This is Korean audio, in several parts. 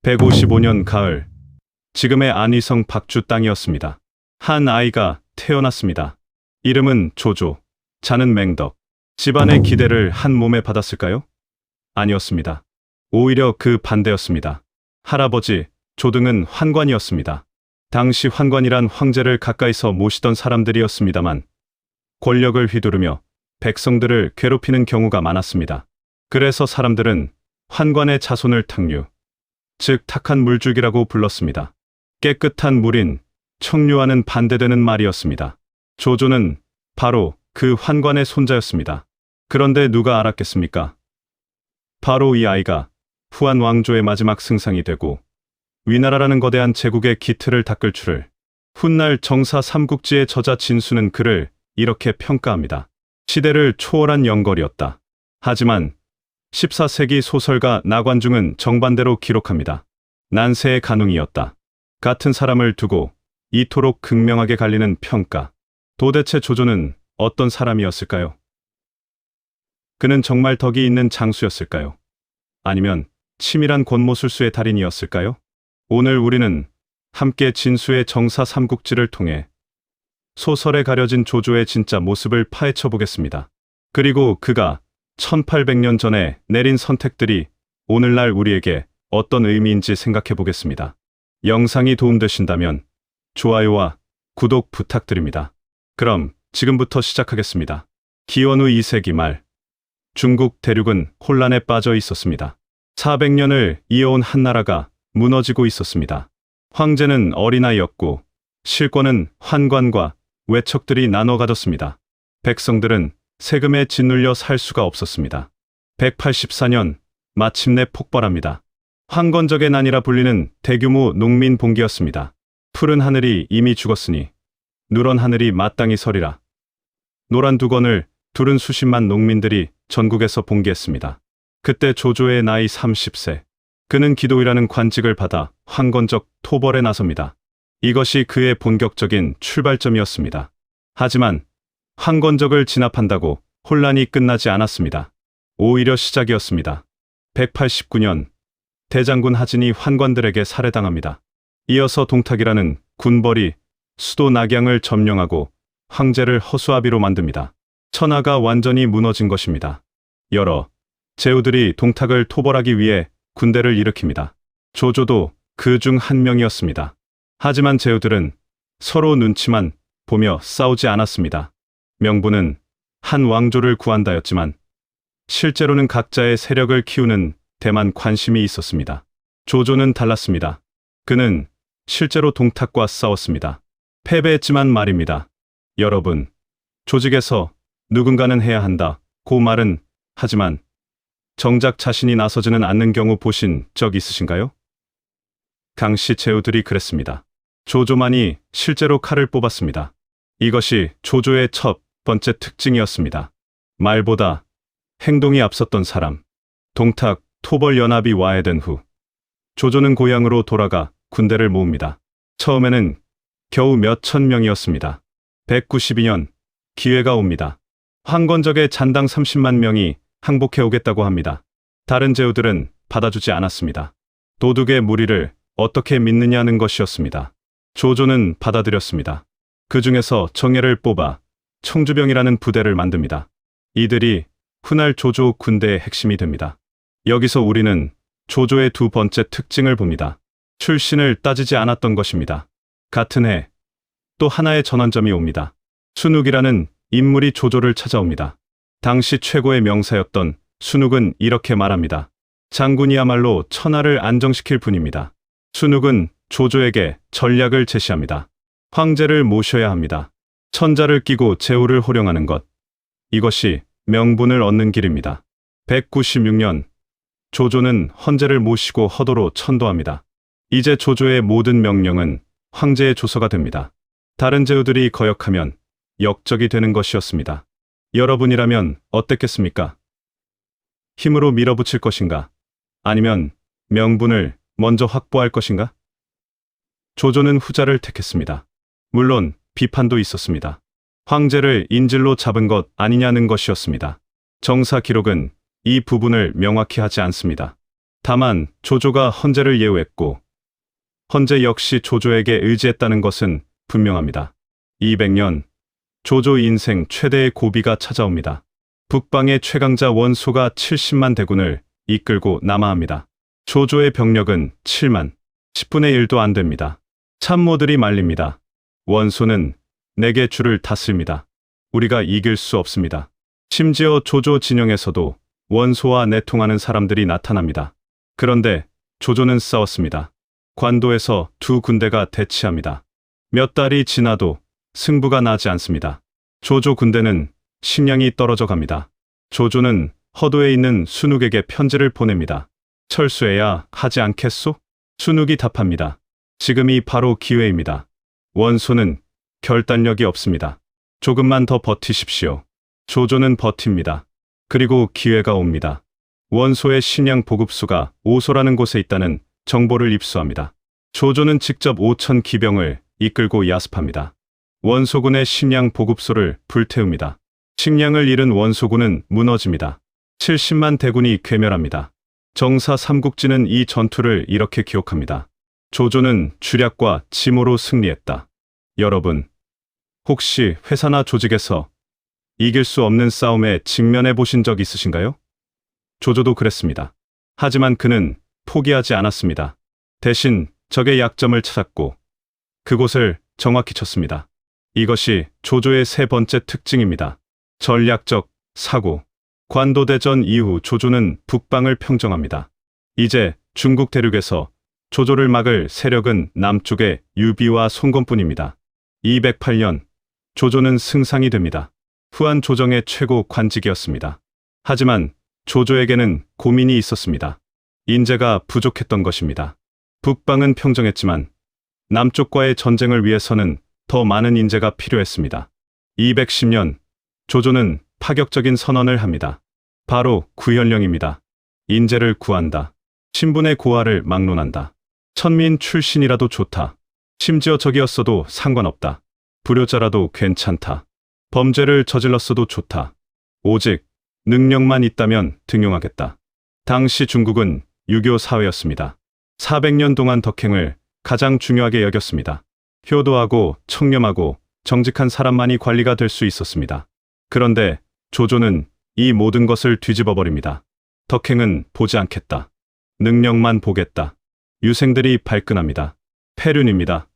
155년 가을, 지금의 안위성 박주 땅이었습니다. 한 아이가 태어났습니다. 이름은 조조, 자는 맹덕. 집안의 기대를 한 몸에 받았을까요? 아니었습니다. 오히려 그 반대였습니다. 할아버지, 조등은 환관이었습니다. 당시 환관이란 황제를 가까이서 모시던 사람들이었습니다만 권력을 휘두르며 백성들을 괴롭히는 경우가 많았습니다. 그래서 사람들은 환관의 자손을 탕류, 즉 탁한 물줄기라고 불렀습니다. 깨끗한 물인 청류와는 반대되는 말이었습니다. 조조는 바로 그 환관의 손자였습니다. 그런데 누가 알았겠습니까? 바로 이 아이가 후한 왕조의 마지막 승상이 되고 위나라라는 거대한 제국의 기틀을 닦을 줄을. 훗날 정사 삼국지의 저자 진수는 그를 이렇게 평가합니다. 시대를 초월한 영걸이었다. 하지만 14세기 소설가 나관중은 정반대로 기록합니다. 난세의 간웅이었다. 같은 사람을 두고 이토록 극명하게 갈리는 평가. 도대체 조조는 어떤 사람이었을까요? 그는 정말 덕이 있는 장수였을까요? 아니면 치밀한 권모술수의 달인이었을까요? 오늘 우리는 함께 진수의 정사 삼국지를 통해 소설에 가려진 조조의 진짜 모습을 파헤쳐 보겠습니다. 그리고 그가 1800년 전에 내린 선택들이 오늘날 우리에게 어떤 의미인지 생각해 보겠습니다. 영상이 도움되신다면 좋아요와 구독 부탁드립니다. 그럼 지금부터 시작하겠습니다. 기원후 2세기 말, 중국 대륙은 혼란에 빠져 있었습니다. 400년을 이어온 한나라가 무너지고 있었습니다. 황제는 어린아이였고 실권은 환관과 외척들이 나눠 가졌습니다. 백성들은 세금에 짓눌려 살 수가 없었습니다. 184년 마침내 폭발합니다. 황건적의 난이라 불리는 대규모 농민 봉기였습니다. 푸른 하늘이 이미 죽었으니 누런 하늘이 마땅히 서리라. 노란 두건을 두른 수십만 농민들이 전국에서 봉기했습니다. 그때 조조의 나이 30세. 그는 기도이라는 관직을 받아 황건적 토벌에 나섭니다. 이것이 그의 본격적인 출발점이었습니다. 하지만 황건적을 진압한다고 혼란이 끝나지 않았습니다. 오히려 시작이었습니다. 189년 대장군 하진이 환관들에게 살해당합니다. 이어서 동탁이라는 군벌이 수도 낙양을 점령하고 황제를 허수아비로 만듭니다. 천하가 완전히 무너진 것입니다. 여러 제후들이 동탁을 토벌하기 위해 군대를 일으킵니다. 조조도 그 중 한 명이었습니다. 하지만 제후들은 서로 눈치만 보며 싸우지 않았습니다. 명분은 한 왕조를 구한다였지만 실제로는 각자의 세력을 키우는 데만 관심이 있었습니다. 조조는 달랐습니다. 그는 실제로 동탁과 싸웠습니다. 패배했지만 말입니다. 여러분, 조직에서 누군가는 해야 한다. 그 말은 하지만 정작 자신이 나서지는 않는 경우 보신 적 있으신가요? 당시 제후들이 그랬습니다. 조조만이 실제로 칼을 뽑았습니다. 이것이 조조의 첫 번째 특징이었습니다. 말보다 행동이 앞섰던 사람. 동탁 토벌 연합이 와해된 후 조조는 고향으로 돌아가 군대를 모읍니다. 처음에는 겨우 몇천 명이었습니다. 192년 기회가 옵니다. 황건적의 잔당 30만 명이 항복해 오겠다고 합니다. 다른 제후들은 받아주지 않았습니다. 도둑의 무리를 어떻게 믿느냐는 것이었습니다. 조조는 받아들였습니다. 그 중에서 정예를 뽑아 청주병이라는 부대를 만듭니다. 이들이 훗날 조조 군대의 핵심이 됩니다. 여기서 우리는 조조의 두 번째 특징을 봅니다. 출신을 따지지 않았던 것입니다. 같은 해 또 하나의 전환점이 옵니다. 순욱이라는 인물이 조조를 찾아옵니다. 당시 최고의 명사였던 순욱은 이렇게 말합니다. 장군이야말로 천하를 안정시킬 분입니다. 순욱은 조조에게 전략을 제시합니다. 황제를 모셔야 합니다. 천자를 끼고 제후를 호령하는 것. 이것이 명분을 얻는 길입니다. 196년 조조는 헌제를 모시고 허도로 천도합니다. 이제 조조의 모든 명령은 황제의 조서가 됩니다. 다른 제후들이 거역하면 역적이 되는 것이었습니다. 여러분이라면 어땠겠습니까? 힘으로 밀어붙일 것인가? 아니면 명분을 먼저 확보할 것인가? 조조는 후자를 택했습니다. 물론 비판도 있었습니다. 황제를 인질로 잡은 것 아니냐는 것이었습니다. 정사 기록은 이 부분을 명확히 하지 않습니다. 다만 조조가 헌제를 예우했고 헌제 역시 조조에게 의지했다는 것은 분명합니다. 200년, 조조 인생 최대의 고비가 찾아옵니다. 북방의 최강자 원소가 70만 대군을 이끌고 남하합니다. 조조의 병력은 7만, 10분의 1도 안 됩니다. 참모들이 말립니다. 원소는 내게 줄을 탔습니다. 우리가 이길 수 없습니다. 심지어 조조 진영에서도 원소와 내통하는 사람들이 나타납니다. 그런데 조조는 싸웠습니다. 관도에서 두 군대가 대치합니다. 몇 달이 지나도 승부가 나지 않습니다. 조조 군대는 식량이 떨어져 갑니다. 조조는 허도에 있는 순욱에게 편지를 보냅니다. 철수해야 하지 않겠소? 순욱이 답합니다. 지금이 바로 기회입니다. 원소는 결단력이 없습니다. 조금만 더 버티십시오. 조조는 버팁니다. 그리고 기회가 옵니다. 원소의 식량 보급소가 오소라는 곳에 있다는 정보를 입수합니다. 조조는 직접 5천 기병을 이끌고 야습합니다. 원소군의 식량 보급소를 불태웁니다. 식량을 잃은 원소군은 무너집니다. 70만 대군이 괴멸합니다. 정사 삼국지는 이 전투를 이렇게 기록합니다. 조조는 주략과 지모로 승리했다. 여러분, 혹시 회사나 조직에서 이길 수 없는 싸움에 직면해 보신 적 있으신가요? 조조도 그랬습니다. 하지만 그는 포기하지 않았습니다. 대신 적의 약점을 찾았고 그곳을 정확히 쳤습니다. 이것이 조조의 세 번째 특징입니다. 전략적 사고. 관도대전 이후 조조는 북방을 평정합니다. 이제 중국 대륙에서 조조를 막을 세력은 남쪽의 유비와 송건뿐입니다. 208년 조조는 승상이 됩니다. 후한 조정의 최고 관직이었습니다. 하지만 조조에게는 고민이 있었습니다. 인재가 부족했던 것입니다. 북방은 평정했지만 남쪽과의 전쟁을 위해서는 더 많은 인재가 필요했습니다. 210년 조조는 파격적인 선언을 합니다. 바로 구현령입니다. 인재를 구한다. 신분의 고하를 막론한다. 천민 출신이라도 좋다. 심지어 적이었어도 상관없다. 불효자라도 괜찮다. 범죄를 저질렀어도 좋다. 오직 능력만 있다면 등용하겠다. 당시 중국은 유교 사회였습니다. 400년 동안 덕행을 가장 중요하게 여겼습니다. 효도하고 청렴하고 정직한 사람만이 관리가 될 수 있었습니다. 그런데 조조는 이 모든 것을 뒤집어버립니다. 덕행은 보지 않겠다. 능력만 보겠다. 유생들이 발끈합니다. 폐륜입니다.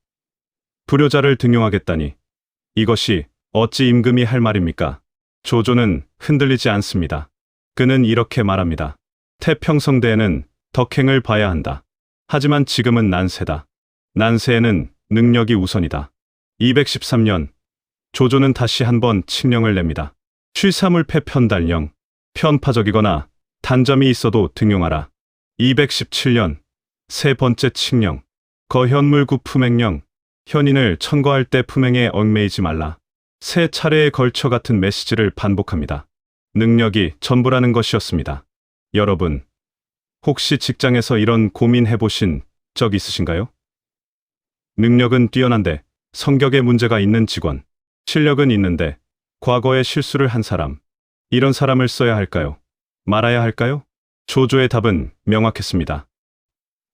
불효자를 등용하겠다니 이것이 어찌 임금이 할 말입니까? 조조는 흔들리지 않습니다. 그는 이렇게 말합니다. 태평성대에는 덕행을 봐야 한다. 하지만 지금은 난세다. 난세에는 능력이 우선이다. 213년 조조는 다시 한번 칙령을 냅니다. 취사물패 편달령, 편파적이거나 단점이 있어도 등용하라. 217년 세 번째 칙령, 거현물구 품행령, 현인을 천거할 때 품행에 얽매이지 말라. 세 차례에 걸쳐 같은 메시지를 반복합니다. 능력이 전부라는 것이었습니다. 여러분, 혹시 직장에서 이런 고민해보신 적 있으신가요? 능력은 뛰어난데 성격에 문제가 있는 직원, 실력은 있는데 과거에 실수를 한 사람, 이런 사람을 써야 할까요? 말아야 할까요? 조조의 답은 명확했습니다.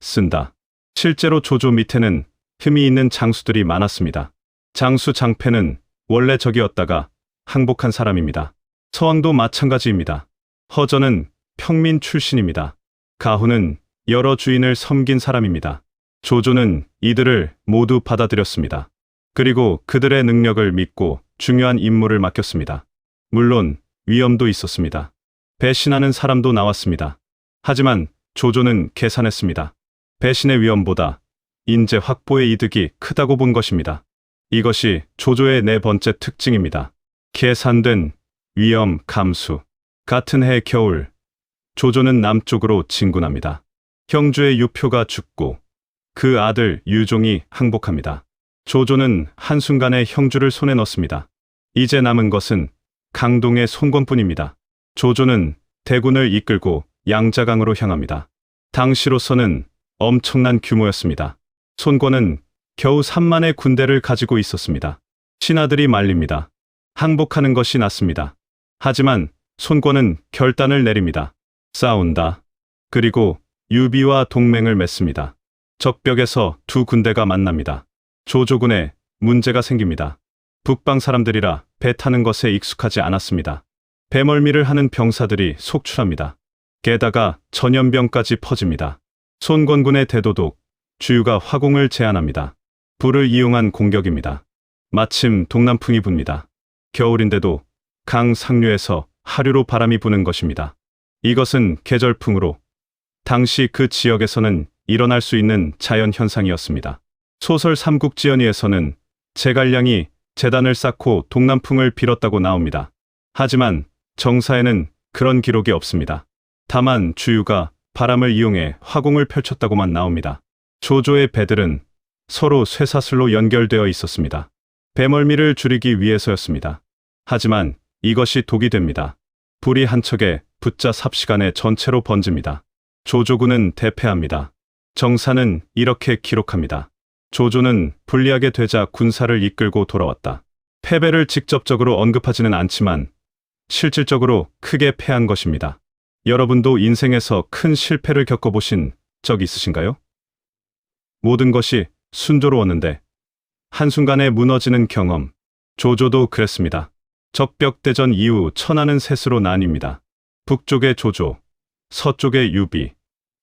쓴다. 실제로 조조 밑에는 흠이 있는 장수들이 많았습니다. 장수 장패는 원래 적이었다가 항복한 사람입니다. 서왕도 마찬가지입니다. 허전은 평민 출신입니다. 가훈은 여러 주인을 섬긴 사람입니다. 조조는 이들을 모두 받아들였습니다. 그리고 그들의 능력을 믿고 중요한 임무를 맡겼습니다. 물론 위험도 있었습니다. 배신하는 사람도 나왔습니다. 하지만 조조는 계산했습니다. 배신의 위험보다 인재 확보의 이득이 크다고 본 것입니다. 이것이 조조의 네 번째 특징입니다. 계산된 위험 감수. 같은 해 겨울, 조조는 남쪽으로 진군합니다. 형주의 유표가 죽고 그 아들 유종이 항복합니다. 조조는 한순간에 형주를 손에 넣습니다. 이제 남은 것은 강동의 송건뿐입니다. 조조는 대군을 이끌고 양자강으로 향합니다. 당시로서는 엄청난 규모였습니다. 손권은 겨우 3만의 군대를 가지고 있었습니다. 신하들이 말립니다. 항복하는 것이 낫습니다. 하지만 손권은 결단을 내립니다. 싸운다. 그리고 유비와 동맹을 맺습니다. 적벽에서 두 군대가 만납니다. 조조군에 문제가 생깁니다. 북방 사람들이라 배 타는 것에 익숙하지 않았습니다. 배멀미를 하는 병사들이 속출합니다. 게다가 전염병까지 퍼집니다. 손권군의 대도독 주유가 화공을 제안합니다. 불을 이용한 공격입니다. 마침 동남풍이 붑니다. 겨울인데도 강 상류에서 하류로 바람이 부는 것입니다. 이것은 계절풍으로 당시 그 지역에서는 일어날 수 있는 자연 현상이었습니다. 소설 삼국지연의에서는 제갈량이 제단을 쌓고 동남풍을 빌었다고 나옵니다. 하지만 정사에는 그런 기록이 없습니다. 다만 주유가 바람을 이용해 화공을 펼쳤다고만 나옵니다. 조조의 배들은 서로 쇠사슬로 연결되어 있었습니다. 배멀미를 줄이기 위해서였습니다. 하지만 이것이 독이 됩니다. 불이 한 척에 붙자 삽시간에 전체로 번집니다. 조조군은 대패합니다. 정사는 이렇게 기록합니다. 조조는 불리하게 되자 군사를 이끌고 돌아왔다. 패배를 직접적으로 언급하지는 않지만 실질적으로 크게 패한 것입니다. 여러분도 인생에서 큰 실패를 겪어보신 적 있으신가요? 모든 것이 순조로웠는데 한순간에 무너지는 경험. 조조도 그랬습니다. 적벽대전 이후 천하는 셋으로 나뉩니다. 북쪽의 조조, 서쪽의 유비,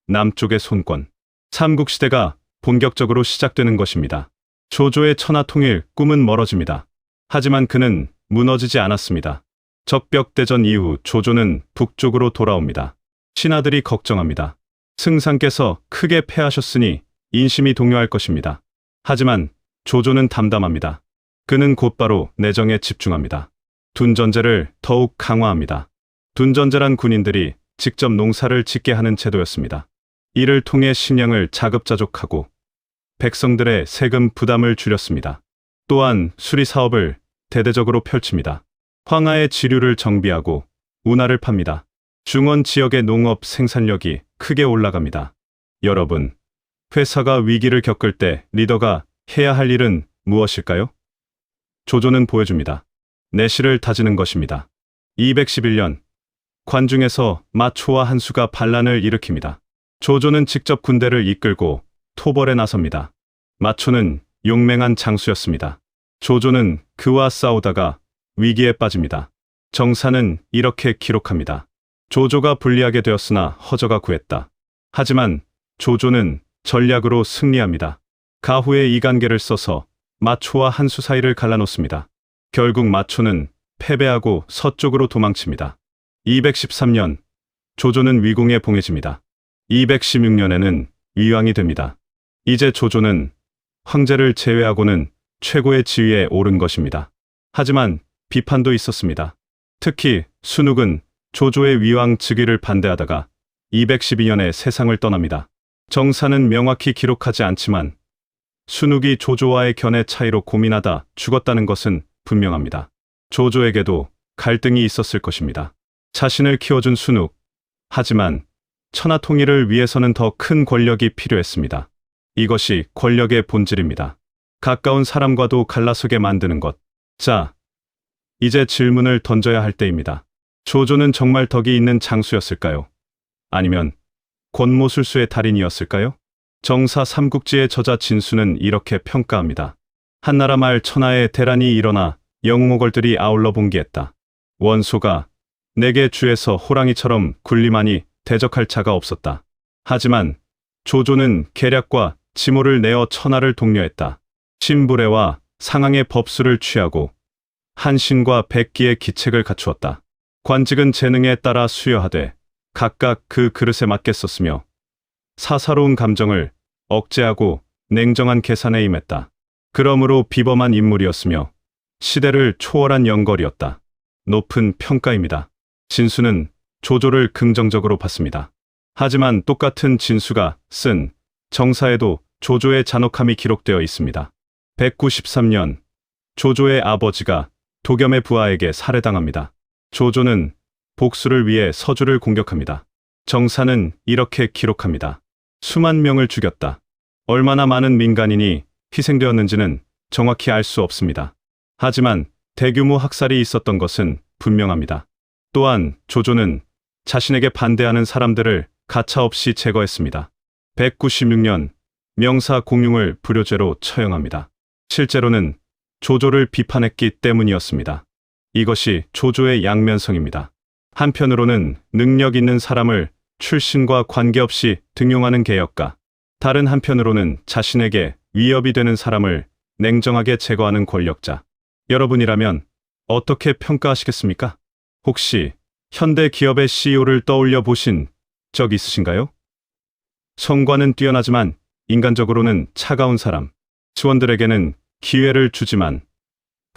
남쪽의 손권. 삼국시대가 본격적으로 시작되는 것입니다. 조조의 천하통일 꿈은 멀어집니다. 하지만 그는 무너지지 않았습니다. 적벽대전 이후 조조는 북쪽으로 돌아옵니다. 신하들이 걱정합니다. 승상께서 크게 패하셨으니 인심이 동요할 것입니다. 하지만 조조는 담담합니다. 그는 곧바로 내정에 집중합니다. 둔전제를 더욱 강화합니다. 둔전제란 군인들이 직접 농사를 짓게 하는 제도였습니다. 이를 통해 식량을 자급자족하고 백성들의 세금 부담을 줄였습니다. 또한 수리 사업을 대대적으로 펼칩니다. 황하의 지류를 정비하고 운하를 팝니다. 중원 지역의 농업 생산력이 크게 올라갑니다. 여러분, 회사가 위기를 겪을 때 리더가 해야 할 일은 무엇일까요? 조조는 보여줍니다. 내실을 다지는 것입니다. 211년 관중에서 마초와 한수가 반란을 일으킵니다. 조조는 직접 군대를 이끌고 토벌에 나섭니다. 마초는 용맹한 장수였습니다. 조조는 그와 싸우다가 위기에 빠집니다. 정사는 이렇게 기록합니다. 조조가 불리하게 되었으나 허저가 구했다. 하지만 조조는 전략으로 승리합니다. 가후에 이간계를 써서 마초와 한수 사이를 갈라놓습니다. 결국 마초는 패배하고 서쪽으로 도망칩니다. 213년 조조는 위궁에 봉해집니다. 216년에는 위왕이 됩니다. 이제 조조는 황제를 제외하고는 최고의 지위에 오른 것입니다. 하지만 비판도 있었습니다. 특히 순욱은 조조의 위왕 즉위를 반대하다가 212년에 세상을 떠납니다. 정사는 명확히 기록하지 않지만 순욱이 조조와의 견해 차이로 고민하다 죽었다는 것은 분명합니다. 조조에게도 갈등이 있었을 것입니다. 자신을 키워준 순욱. 하지만 천하 통일을 위해서는 더 큰 권력이 필요했습니다. 이것이 권력의 본질입니다. 가까운 사람과도 갈라서게 만드는 것. 자, 이제 질문을 던져야 할 때입니다. 조조는 정말 덕이 있는 장수였을까요? 아니면 권모술수의 달인이었을까요? 정사 삼국지의 저자 진수는 이렇게 평가합니다. 한나라 말 천하에 대란이 일어나 영모걸들이 아울러 봉기했다. 원소가 내게 주에서 호랑이처럼 군림하니 대적할 자가 없었다. 하지만 조조는 계략과 지모를 내어 천하를 독려했다. 신부래와 상항의 법수를 취하고 한신과 백기의 기책을 갖추었다. 관직은 재능에 따라 수여하되 각각 그 그릇에 맞게 썼으며 사사로운 감정을 억제하고 냉정한 계산에 임했다. 그러므로 비범한 인물이었으며 시대를 초월한 영걸이었다. 높은 평가입니다. 진수는 조조를 긍정적으로 봤습니다. 하지만 똑같은 진수가 쓴 정사에도 조조의 잔혹함이 기록되어 있습니다. 193년 조조의 아버지가 도겸의 부하에게 살해당합니다. 조조는 복수를 위해 서주를 공격합니다. 정사는 이렇게 기록합니다. 수만 명을 죽였다. 얼마나 많은 민간인이 희생되었는지는 정확히 알 수 없습니다. 하지만 대규모 학살이 있었던 것은 분명합니다. 또한 조조는 자신에게 반대하는 사람들을 가차없이 제거했습니다. 196년 명사 공흉을 불효죄로 처형합니다. 실제로는 조조를 비판했기 때문이었습니다. 이것이 조조의 양면성입니다. 한편으로는 능력 있는 사람을 출신과 관계없이 등용하는 개혁가, 다른 한편으로는 자신에게 위협이 되는 사람을 냉정하게 제거하는 권력자. 여러분이라면 어떻게 평가하시겠습니까? 혹시 현대 기업의 CEO를 떠올려 보신 적 있으신가요? 성과는 뛰어나지만 인간적으로는 차가운 사람, 직원들에게는 기회를 주지만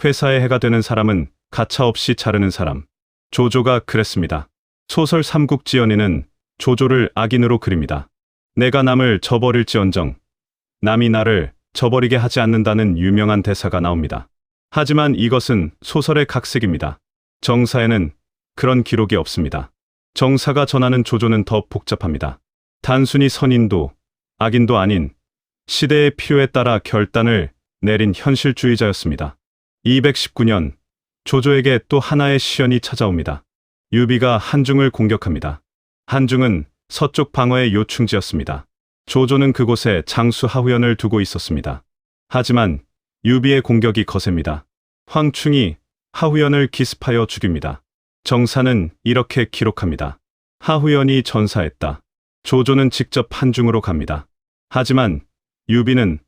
회사에 해가 되는 사람은 가차없이 자르는 사람. 조조가 그랬습니다. 소설 삼국지연의는 조조를 악인으로 그립니다. 내가 남을 저버릴지언정 남이 나를 저버리게 하지 않는다는 유명한 대사가 나옵니다. 하지만 이것은 소설의 각색입니다. 정사에는 그런 기록이 없습니다. 정사가 전하는 조조는 더 복잡합니다. 단순히 선인도 악인도 아닌 시대의 필요에 따라 결단을 내린 현실주의자였습니다. 219년 조조에게 또 하나의 시련이 찾아옵니다. 유비가 한중을 공격합니다. 한중은 서쪽 방어의 요충지였습니다. 조조는 그곳에 장수 하후연을 두고 있었습니다. 하지만 유비의 공격이 거셉니다. 황충이 하후연을 기습하여 죽입니다. 정사는 이렇게 기록합니다. 하후연이 전사했다. 조조는 직접 한중으로 갑니다. 하지만 유비는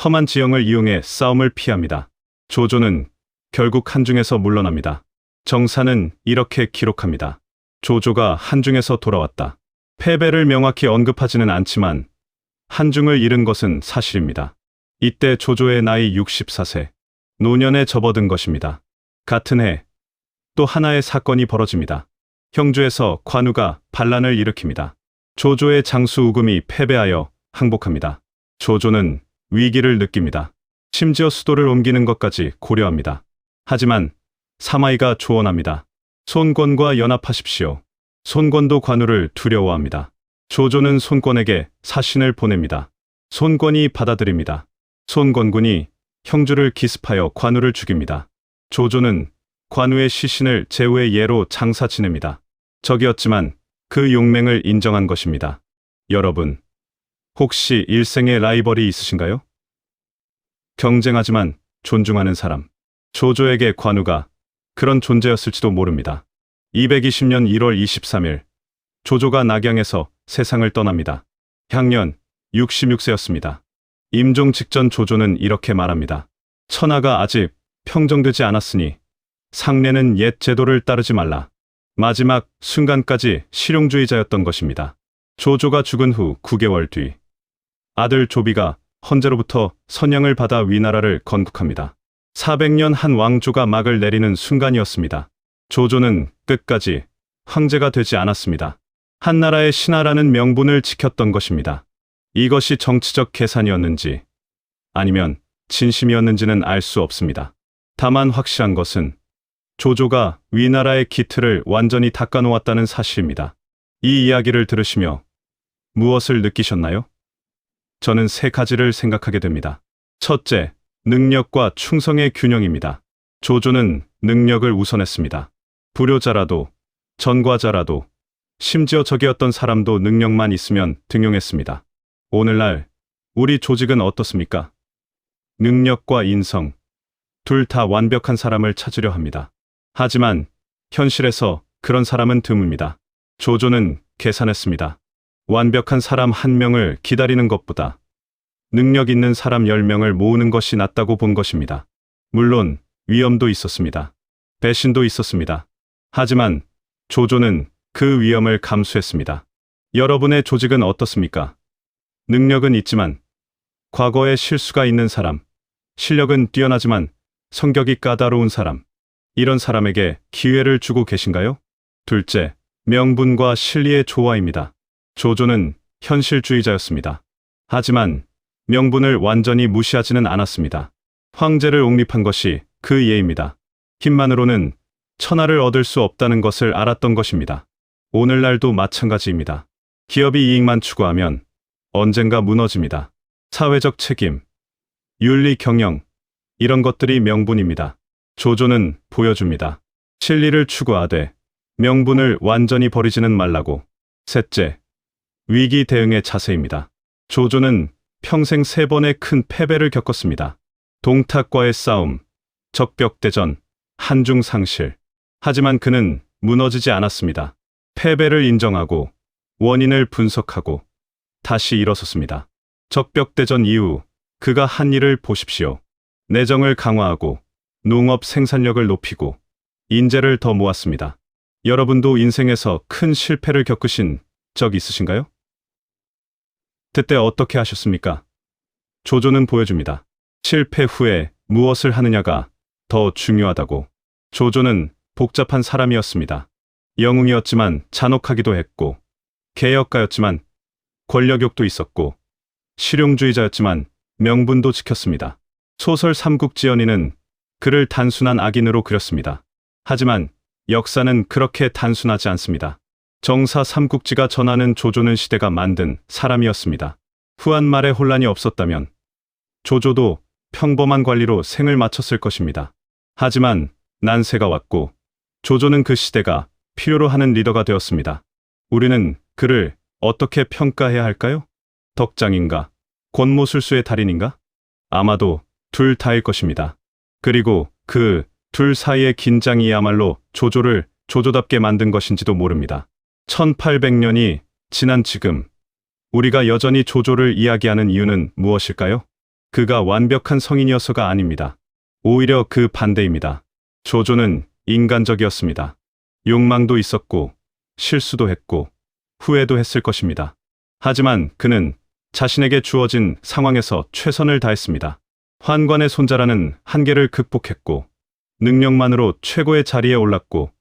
험한 지형을 이용해 싸움을 피합니다. 조조는 결국 한중에서 물러납니다. 정사는 이렇게 기록합니다. 조조가 한중에서 돌아왔다. 패배를 명확히 언급하지는 않지만 한중을 잃은 것은 사실입니다. 이때 조조의 나이 64세, 노년에 접어든 것입니다. 같은 해 또 하나의 사건이 벌어집니다. 형주에서 관우가 반란을 일으킵니다. 조조의 장수 우금이 패배하여 항복합니다. 조조는 위기를 느낍니다. 심지어 수도를 옮기는 것까지 고려합니다. 하지만 사마이가 조언합니다. 손권과 연합하십시오. 손권도 관우를 두려워합니다. 조조는 손권에게 사신을 보냅니다. 손권이 받아들입니다. 손권군이 형주를 기습하여 관우를 죽입니다. 조조는 관우의 시신을 제후의 예로 장사 지냅니다. 적이었지만 그 용맹을 인정한 것입니다. 여러분, 혹시 일생의 라이벌이 있으신가요? 경쟁하지만 존중하는 사람. 조조에게 관우가 그런 존재였을지도 모릅니다. 220년 1월 23일, 조조가 낙양에서 세상을 떠납니다. 향년 66세였습니다. 임종 직전 조조는 이렇게 말합니다. 천하가 아직 평정되지 않았으니 상례는 옛 제도를 따르지 말라. 마지막 순간까지 실용주의자였던 것입니다. 조조가 죽은 후 9개월 뒤 아들 조비가 헌제로부터 선양을 받아 위나라를 건국합니다. 400년 한 왕조가 막을 내리는 순간이었습니다. 조조는 끝까지 황제가 되지 않았습니다. 한나라의 신하라는 명분을 지켰던 것입니다. 이것이 정치적 계산이었는지 아니면 진심이었는지는 알 수 없습니다. 다만 확실한 것은 조조가 위나라의 기틀을 완전히 닦아놓았다는 사실입니다. 이 이야기를 들으시며 무엇을 느끼셨나요? 저는 세 가지를 생각하게 됩니다. 첫째, 능력과 충성의 균형입니다. 조조는 능력을 우선했습니다. 불효자라도, 전과자라도, 심지어 적이었던 사람도 능력만 있으면 등용했습니다. 오늘날 우리 조직은 어떻습니까? 능력과 인성, 둘 다 완벽한 사람을 찾으려 합니다. 하지만 현실에서 그런 사람은 드뭅니다. 조조는 계산했습니다. 완벽한 사람 한 명을 기다리는 것보다 능력 있는 사람 10명을 모으는 것이 낫다고 본 것입니다. 물론 위험도 있었습니다. 배신도 있었습니다. 하지만 조조는 그 위험을 감수했습니다. 여러분의 조직은 어떻습니까? 능력은 있지만 과거에 실수가 있는 사람, 실력은 뛰어나지만 성격이 까다로운 사람, 이런 사람에게 기회를 주고 계신가요? 둘째, 명분과 실리의 조화입니다. 조조는 현실주의자였습니다. 하지만 명분을 완전히 무시하지는 않았습니다. 황제를 옹립한 것이 그 예입니다. 힘만으로는 천하를 얻을 수 없다는 것을 알았던 것입니다. 오늘날도 마찬가지입니다. 기업이 이익만 추구하면 언젠가 무너집니다. 사회적 책임, 윤리 경영, 이런 것들이 명분입니다. 조조는 보여줍니다. 진리를 추구하되 명분을 완전히 버리지는 말라고. 셋째, 위기 대응의 자세입니다. 조조는 평생 3번의 큰 패배를 겪었습니다. 동탁과의 싸움, 적벽대전, 한중 상실. 하지만 그는 무너지지 않았습니다. 패배를 인정하고 원인을 분석하고 다시 일어섰습니다. 적벽대전 이후 그가 한 일을 보십시오. 내정을 강화하고 농업 생산력을 높이고 인재를 더 모았습니다. 여러분도 인생에서 큰 실패를 겪으신 적 있으신가요? 그때 어떻게 하셨습니까? 조조는 보여줍니다. 실패 후에 무엇을 하느냐가 더 중요하다고. 조조는 복잡한 사람이었습니다. 영웅이었지만 잔혹하기도 했고, 개혁가였지만 권력욕도 있었고, 실용주의자였지만 명분도 지켰습니다. 소설 삼국지연의는 그를 단순한 악인으로 그렸습니다. 하지만 역사는 그렇게 단순하지 않습니다. 정사 삼국지가 전하는 조조는 시대가 만든 사람이었습니다. 후한말에 혼란이 없었다면 조조도 평범한 관리로 생을 마쳤을 것입니다. 하지만 난세가 왔고 조조는 그 시대가 필요로 하는 리더가 되었습니다. 우리는 그를 어떻게 평가해야 할까요? 덕장인가? 권모술수의 달인인가? 아마도 둘 다일 것입니다. 그리고 그 둘 사이의 긴장이야말로 조조를 조조답게 만든 것인지도 모릅니다. 1800년이 지난 지금 우리가 여전히 조조를 이야기하는 이유는 무엇일까요? 그가 완벽한 성인이어서가 아닙니다. 오히려 그 반대입니다. 조조는 인간적이었습니다. 욕망도 있었고 실수도 했고 후회도 했을 것입니다. 하지만 그는 자신에게 주어진 상황에서 최선을 다했습니다. 환관의 손자라는 한계를 극복했고 능력만으로 최고의 자리에 올랐고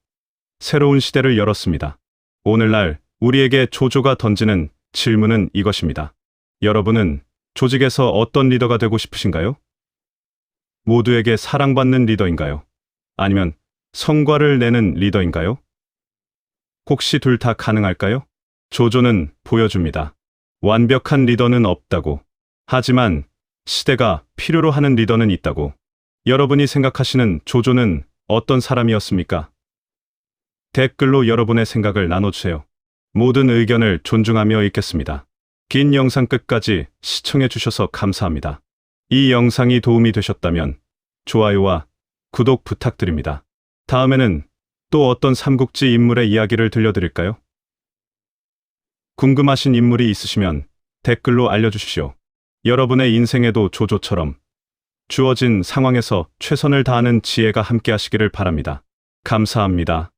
새로운 시대를 열었습니다. 오늘날 우리에게 조조가 던지는 질문은 이것입니다. 여러분은 조직에서 어떤 리더가 되고 싶으신가요? 모두에게 사랑받는 리더인가요? 아니면 성과를 내는 리더인가요? 혹시 둘 다 가능할까요? 조조는 보여줍니다. 완벽한 리더는 없다고. 하지만 시대가 필요로 하는 리더는 있다고. 여러분이 생각하시는 조조는 어떤 사람이었습니까? 댓글로 여러분의 생각을 나눠주세요. 모든 의견을 존중하며 읽겠습니다. 긴 영상 끝까지 시청해 주셔서 감사합니다. 이 영상이 도움이 되셨다면 좋아요와 구독 부탁드립니다. 다음에는 또 어떤 삼국지 인물의 이야기를 들려드릴까요? 궁금하신 인물이 있으시면 댓글로 알려주십시오. 여러분의 인생에도 조조처럼 주어진 상황에서 최선을 다하는 지혜가 함께하시기를 바랍니다. 감사합니다.